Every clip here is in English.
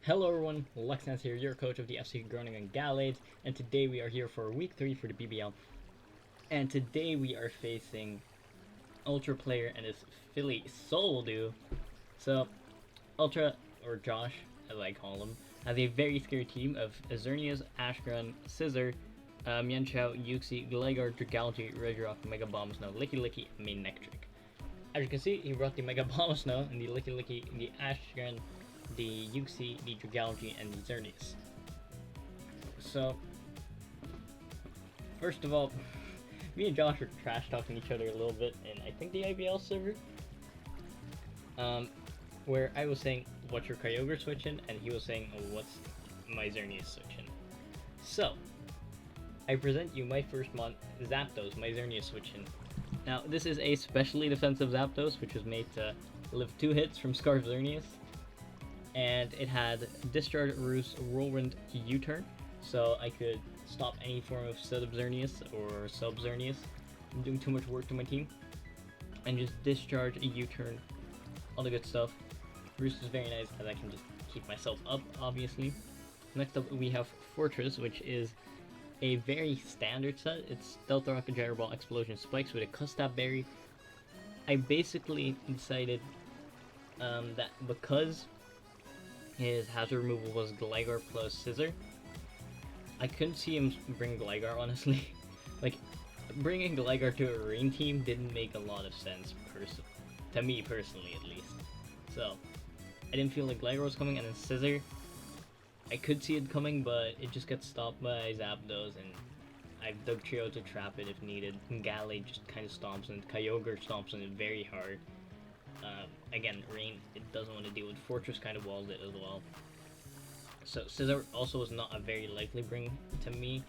Hello everyone, Luxanse here, your coach of the FC Groningen Gallades, and today we are here for week 3 for the BBL. And today we are facing Ultraplayer and his Philly Soul duo. So, Ultra, or Josh, as I call him, has a very scary team of Azernias, Ashgrun, Scissor, Mienshao, Yuxi, Gligar, Dragalge, Regirock, Mega Bomb Snow, Licky Licky, and Manectric. As you can see, he brought the Mega Bomb Snow, and the Licky Licky, the Ashgrun, the Yuxi, the Dragalge, and the Xerneas. So, first of all, me and Josh were trash talking each other a little bit in I think the IBL server, where I was saying, "What's your Kyogre switching?" and he was saying, "Oh, what's my Xerneas switching?" So, I present you my first mon Zapdos, my Xerneas switching. Now, this is a specially defensive Zapdos, which was made to live 2 hits from Scarf Xerneas. And it had Discharge, Roost, Whirlwind, U-turn, so I could stop any form of Xerneas or Sub-Xerneas from doing too much work to my team, and just discharge a U-turn, all the good stuff. Roost is very nice because I can just keep myself up, obviously. Next up we have Fortress, which is a very standard set. It's Stealth Rock, Gyro Ball, Explosion, Spikes with a Custap Berry. I basically decided that because his hazard removal was Gligar plus Scissor, I couldn't see him bring Gligar, honestly. Like, bringing Gligar to a rain team didn't make a lot of sense, to me personally at least. So, I didn't feel like Gligar was coming, and then Scissor, I could see it coming, but it just got stopped by Zapdos, and I've Dugtrio to trap it if needed. Gallade just kind of stomps, and Kyogre stomps on it very hard. Again, rain, it doesn't want to deal with. Fortress kind of walls it as well. So Scissor also was not a very likely bring to me,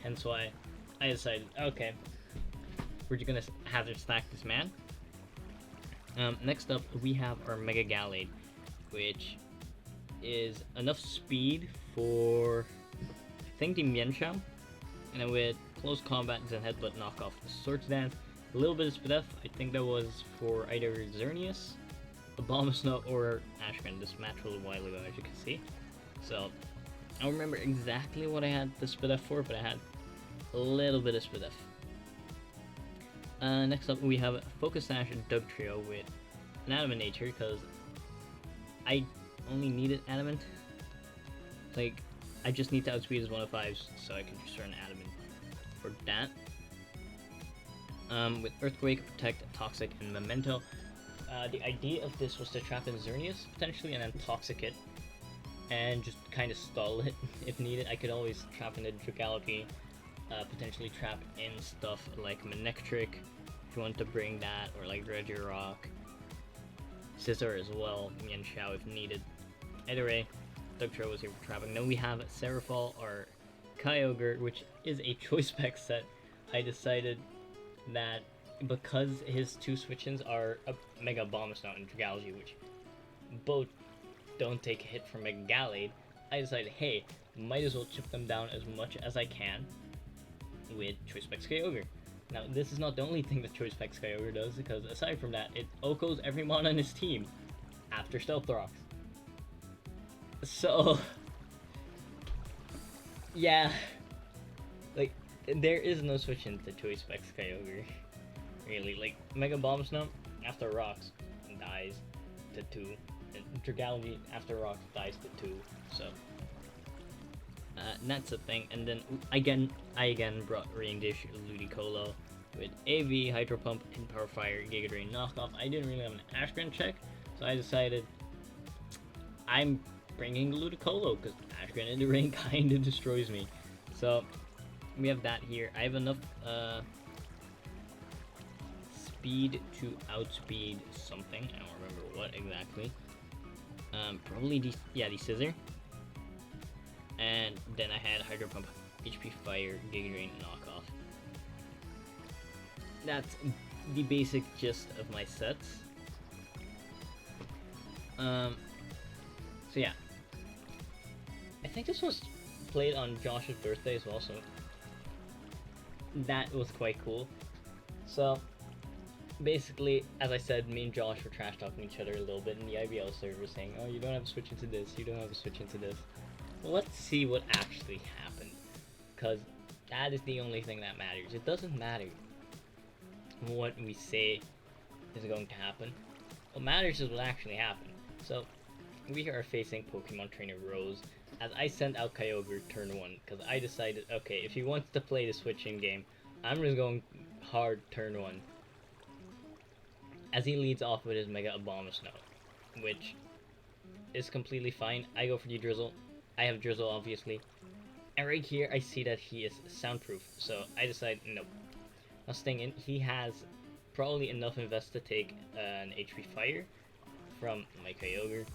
hence why I decided, okay, we're just gonna hazard stack this man. Next up, we have our Mega Gallade, which is enough speed for, I think, the Mienshao, and then with close combat and headbutt knockoff Swords Dance. A little bit of Spadef, I think that was for either Xerneas, Abomasnow, or Ashgrun. This match was a while ago, as you can see. So, I don't remember exactly what I had the Spadef for, but I had a little bit of Spadef. Next up, we have Focus Sash and Dugtrio with an Adamant Nature, because I only needed Adamant. Like, I just need to outspeed his 105s, so I can just run Adamant for that. With Earthquake, Protect, Toxic, and Memento. The idea of this was to trap in Xerneas, potentially, and then Toxic it, and just kind of stall it if needed. I could always trap in the Dragalge, potentially trap in stuff like Manectric, if you want to bring that, or like Regirock, Scissor as well, Mienshao if needed. Either way, Dugtrio was here for trapping. Then we have Serafall, or Kyogre, which is a Choice Spec set. I decided that because his 2 switch-ins are a Mega Abomasnow and Dragalge, which both don't take a hit from Mega Gallade, I decided, hey, might as well chip them down as much as I can with Choice Specs Kyogre. Now, this is not the only thing that Choice Specs Kyogre does, because aside from that, it OHKOs every mon on his team after Stealth Rocks. So, yeah, like, there is no switch into Choice Specs Kyogre, really. Like, Mega Bomb Snow, after Rocks, dies to 2, and Dragalge, after Rocks, dies to 2, so, that's a thing. And then, I again brought Rain Dish Ludicolo with AV, Hydro Pump, and Power Fire, Giga Drain knockoff. I didn't really have an Ashgrun check, so I decided I'm bringing Ludicolo, because Ashgrun in the rain kinda destroys me. So, we have that here. I have enough speed to outspeed something. I don't remember what exactly. Probably the Scissor. And then I had Hydro Pump, HP Fire, Giga Drain, knockoff. That's the basic gist of my sets. So yeah. I think this was played on Josh's birthday as well, so that was quite cool. So basically, as I said, me and Josh were trash talking each other a little bit in the IBL server, saying, "Oh, you don't have to switch into this. You don't have to switch into this." Well, let's see what actually happened, because that is the only thing that matters. It doesn't matter what we say is going to happen. What matters is what actually happened. So, we are facing Pokemon Trainer Rose, as I sent out Kyogre turn 1, because I decided, okay, if he wants to play the switching game, I'm just going hard turn 1. As he leads off with his Mega Abomasnow, which is completely fine. I go for the Drizzle. I have Drizzle, obviously. And right here, I see that he is soundproof, so I decide, nope. Now staying in, he has probably enough invest to take an HP Fire from my Kyogre.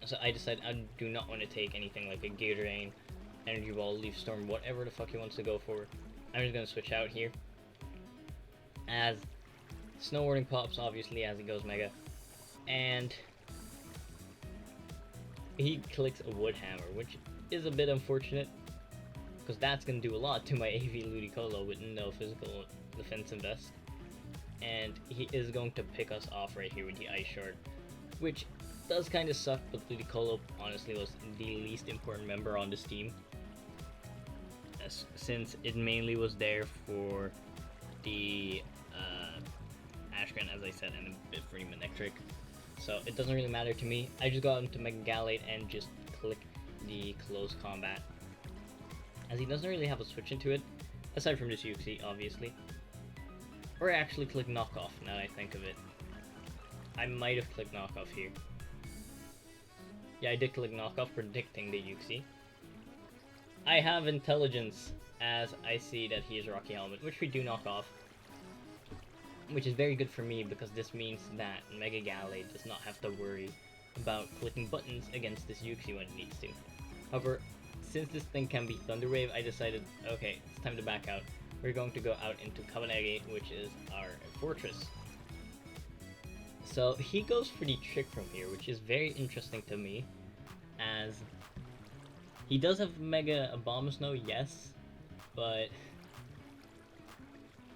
So I decide I do not want to take anything like a Gatorade, Energy Ball, Leaf Storm, whatever the fuck he wants to go for. I'm just going to switch out here. As Snow Warning pops, obviously, as he goes Mega. And he clicks a Wood Hammer, which is a bit unfortunate, because that's going to do a lot to my AV Ludicolo with no physical defense invest. And he is going to pick us off right here with the Ice Shard, which does kind of suck, but Ludicolo honestly was the least important member on this team, since it mainly was there for the Ashgren, as I said, and a bit for Manectric. So it doesn't really matter to me. I just go out into Mega Gallade and just click the Close Combat, as he doesn't really have a switch into it, aside from this Uxie, obviously. Or I actually click Knockoff, now that I think of it. I might have clicked Knockoff here. Yeah, I did click Knockoff, predicting the Uxie. I have Intelligence, as I see that he is Rocky Helmet, which we do knock off. Which is very good for me, because this means that Mega Gallade does not have to worry about clicking buttons against this Uxie when it needs to. However, since this thing can be Thunder Wave, I decided, okay, it's time to back out. We're going to go out into Cabanegi, which is our fortress. So he goes for the Trick Room here, which is very interesting to me, as he does have Mega Abomasnow, yes, but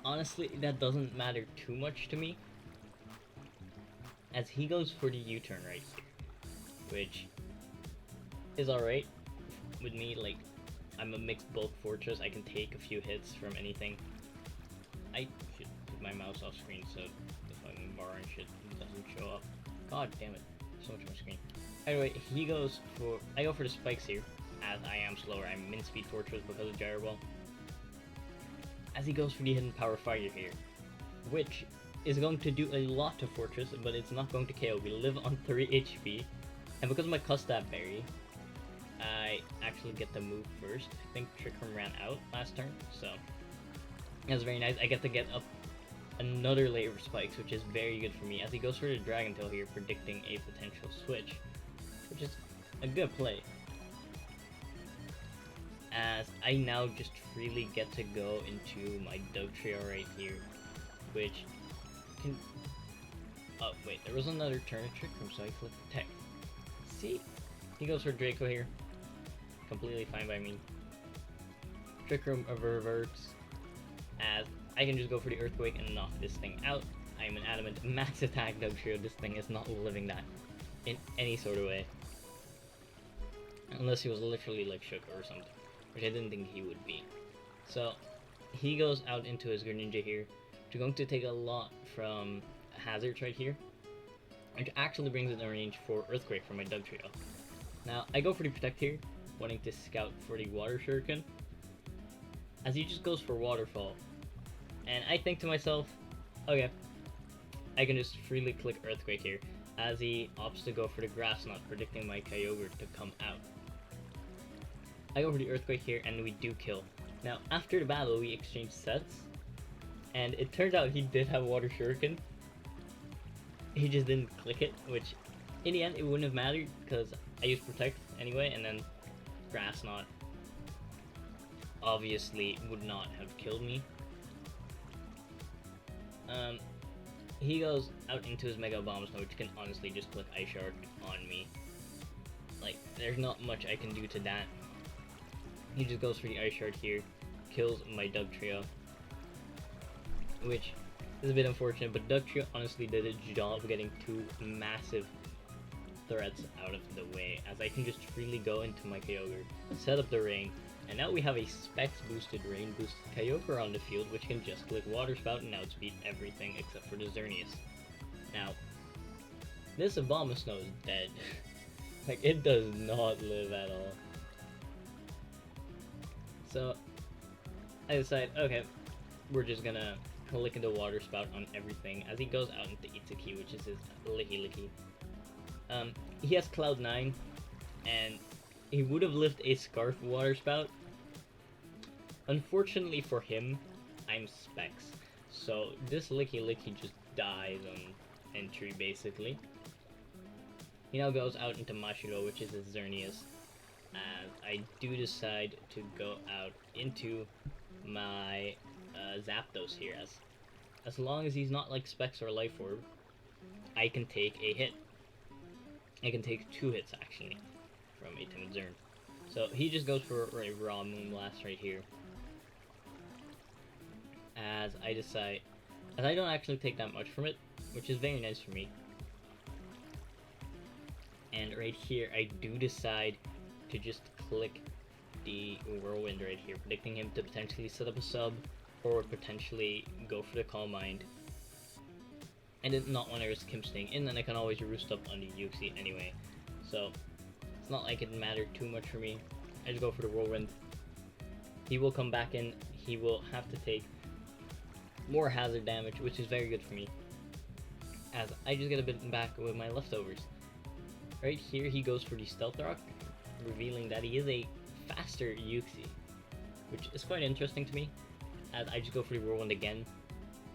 honestly, that doesn't matter too much to me, as he goes for the U-turn right here, which is alright with me. Like, I'm a mixed bulk fortress, I can take a few hits from anything. I should put my mouse off screen so the fucking bar and shit doesn't show up. God damn it, so much on my screen. Anyway, I go for the spikes here, as I am slower. I'm min speed fortress because of Gyro Ball. As he goes for the Hidden Power Fire here, which is going to do a lot to Fortress, but it's not going to KO. We live on 3 HP, and because of my Custap Berry, I actually get to move first. I think Trick Room ran out last turn, so that's very nice. I get to get up another layer of spikes, which is very good for me, as he goes for the Dragon Tail here, predicting a potential switch, which is a good play, as I now just freely get to go into my Dugtrio right here, which can... Oh, wait, there was another turn of Trick Room, so I click Protect. See? He goes for Draco here. Completely fine by me. Trick Room reverts, as I can just go for the Earthquake and knock this thing out. I am an adamant max attack Dugtrio. This thing is not living that in any sort of way. Unless he was literally like shook or something, which I didn't think he would be. So he goes out into his Greninja here, which is going to take a lot from hazards right here, which actually brings it in range for Earthquake from my Dugtrio. Now I go for the Protect here, wanting to scout for the Water Shuriken, as he just goes for Waterfall, and I think to myself, okay, I can just freely click Earthquake here, as he opts to go for the Grass Knot, predicting my Kyogre to come out. I go for the Earthquake here, and we do kill. Now, after the battle, we exchange sets, and it turned out he did have Water Shuriken. He just didn't click it, which, in the end, it wouldn't have mattered, because I used Protect anyway, and then Grass Knot obviously would not have killed me. He goes out into his Mega Abomasnow, which can honestly just click Ice Shard on me. Like, there's not much I can do to that. He just goes for the Ice Shard here, kills my Dugtrio, which is a bit unfortunate, but Dugtrio honestly did a job getting 2 massive threats out of the way, as I can just freely go into my Kyogre, set up the rain, and now we have a Specs boosted rain boosted Kyogre on the field, which can just click Water Spout and outspeed everything except for the Xerneas. Now, this Abomasnow is dead. Like, it does not live at all. So, I decide, okay, we're just gonna click the Water Spout on everything as he goes out into Itsuki, which is his Licky. He has Cloud9, and he would have lived a Scarf Water Spout. Unfortunately for him, I'm Specs, so this Licky just dies on entry, basically. He now goes out into Mashiro, which is his Xerneas, and I do decide to go out into my Zapdos here, as long as he's not like Specs or Life Orb, I can take a hit. I can take 2 hits, actually, from a timid Zern. So he just goes for a raw Moonblast right here. As I decide, as I don't actually take that much from it, which is very nice for me. And right here, I do decide to just click the Whirlwind right here, predicting him to potentially set up a sub, or potentially go for the Calm Mind. I did not want to risk him staying in, and I can always roost up on the Uxie anyway. So, it's not like it mattered too much for me. I just go for the Whirlwind. He will come back in, he will have to take more hazard damage, which is very good for me, as I just get a bit back with my leftovers. Right here, he goes for the Stealth Rock, revealing that he is a faster Uxie, which is quite interesting to me, as I just go for the Whirlwind again,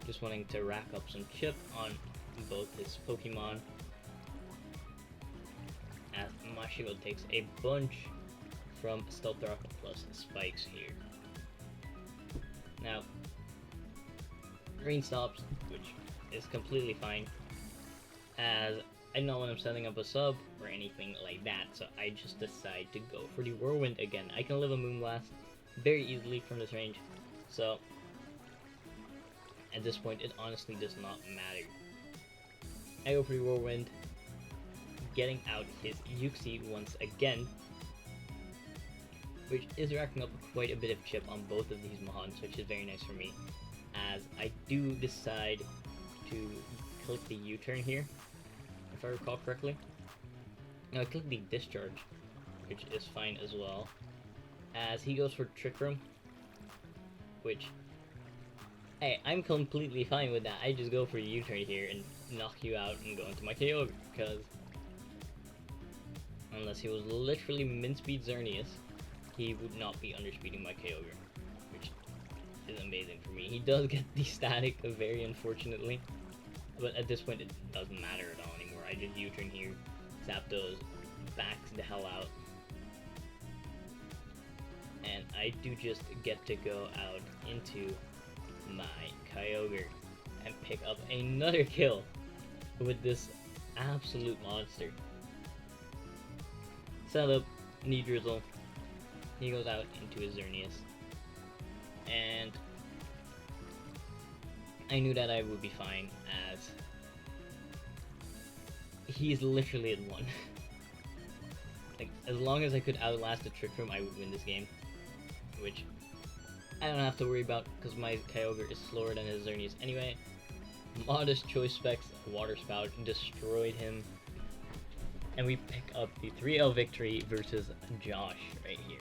just wanting to rack up some chip on both his Pokemon, as Mashiro takes a bunch from Stealth Rock plus Spikes here. Now, Rain stops, which is completely fine, as I don't want him setting up a sub or anything like that, so I just decide to go for the Whirlwind again. I can live a Moonblast very easily from this range, so at this point it honestly does not matter. I go for the Whirlwind, getting out his Uxie once again, which is racking up quite a bit of chip on both of these Mahans, which is very nice for me, as I do decide to click the U-turn here, if I recall correctly. Now I click the Discharge, which is fine as well, as he goes for Trick Room, which, hey, I'm completely fine with that. I just go for a U-turn here and knock you out and go into my Kyogre, because unless he was literally min-speed Xerneas, he would not be underspeeding my Kyogre, which is amazing for me. He does get the static, very unfortunately, but at this point it doesn't matter at all anymore. I just U-turn here, Zapdos backs the hell out, and I do just get to go out into my Kyogre and pick up another kill with this absolute monster. Setup, knee drizzle, he goes out into his Xerneas, and I knew that I would be fine, as he's literally at 1. Like, as long as I could outlast the Trick Room, I would win this game, which I don't have to worry about because my Kyogre is slower than his Xerneas anyway. Modest Choice Specs, Water Spout destroyed him, and we pick up the 3-0 victory versus Josh right here.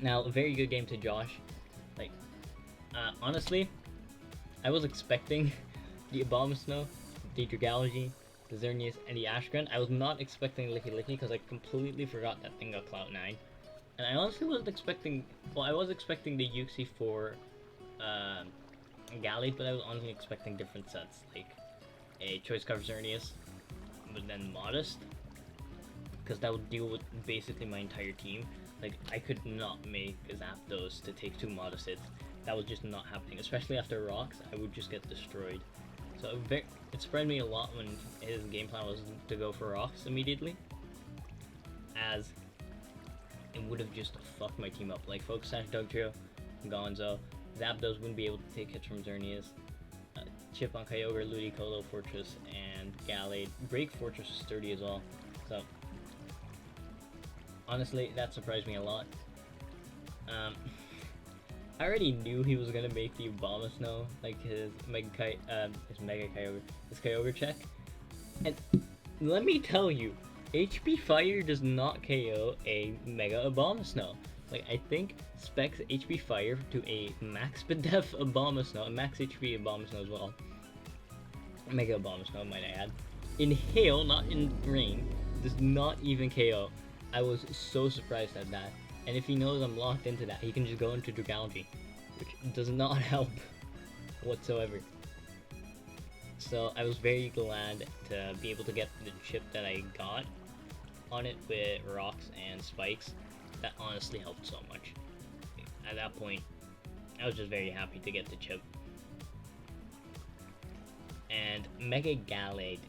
Now, a very good game to Josh. Like, honestly, I was expecting the Abomasnow, the Dragalge, the Xerneas, and the Ashgren. I was not expecting Licky because I completely forgot that thing got Cloud9. And I honestly wasn't expecting, well, I was expecting the Uxie for Galley, but I was honestly expecting different sets, like a Choice Cover Xerneas, but then Modest, because that would deal with basically my entire team. Like, I could not make Zapdos to take 2 Modest hits. That was just not happening, especially after Rocks. I would just get destroyed. So it spread me a lot when his game plan was to go for Rocks immediately, as it would have just fucked my team up. Like, Focus Sash, Dugtrio, Gonzo, Zapdos wouldn't be able to take hits from Xerneas, chip on Kyogre, Ludicolo, Fortress, and Gallade. Break Fortress was sturdy as well. So, honestly, that surprised me a lot. I already knew he was gonna make the Abomasnow, like his Kyogre check. And let me tell you, HP Fire does not KO a Mega Abomasnow. Like, I think specs HP Fire to a max Def Abomasnow, a max HP Abomasnow as well. Mega Abomasnow, might I add. In Hail, not in Rain, does not even KO. I was so surprised at that. And if he knows I'm locked into that, he can just go into Dragalge, which does not help whatsoever. So I was very glad to be able to get the chip that I got on it with rocks and spikes. That honestly helped so much. At that point, I was just very happy to get the chip. And Mega Gallade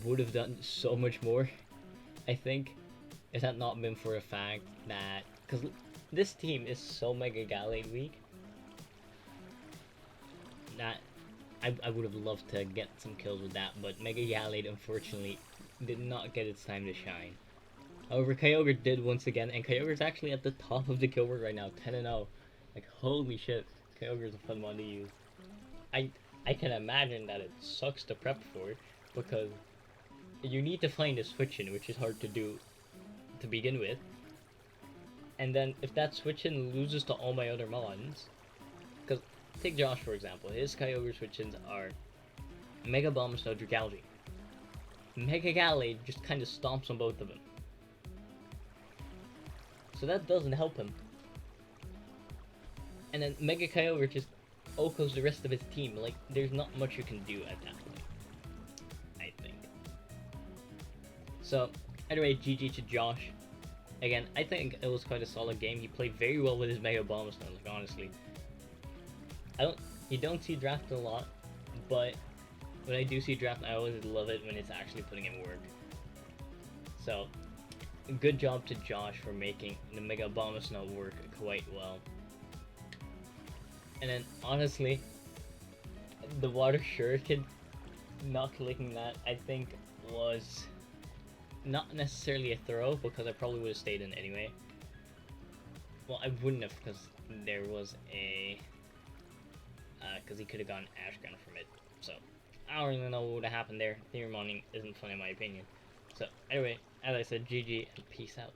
would have done so much more, I think, if that not been for the fact that, because this team is so Mega Gallade weak, that I would have loved to get some kills with that, but Mega Gallade unfortunately did not get its time to shine. However, Kyogre did once again, and Kyogre's actually at the top of the kill board right now, 10-0. Like, holy shit, Kyogre's a fun one to use. I can imagine that it sucks to prep for, because you need to find a switch-in, which is hard to do to begin with. And then, if that switch-in loses to all my other mons, because, take Josh for example, his Kyogre switch-ins are Mega Abomasnow, Dragalge. Mega Gallade just kind of stomps on both of them. So that doesn't help him. And then Mega Kyogre just OHKOs the rest of his team. Like, there's not much you can do at that point, I think. So, anyway, GG to Josh. Again, I think it was quite a solid game. He played very well with his Mega Abomasnow, like, honestly. You don't see draft a lot, but when I do see draft, I always love it when it's actually putting in work. So, good job to Josh for making the Mega Abomasnow work quite well. And then, honestly, the Water Shuriken not clicking that, I think, was not necessarily a throw, because I probably would have stayed in anyway. Well, I wouldn't have, because there was a... because he could have gotten Ash Gun from it. So, I don't really know what would have happened there. Theory Mining isn't fun in my opinion. So, anyway, as I said, GG and peace out.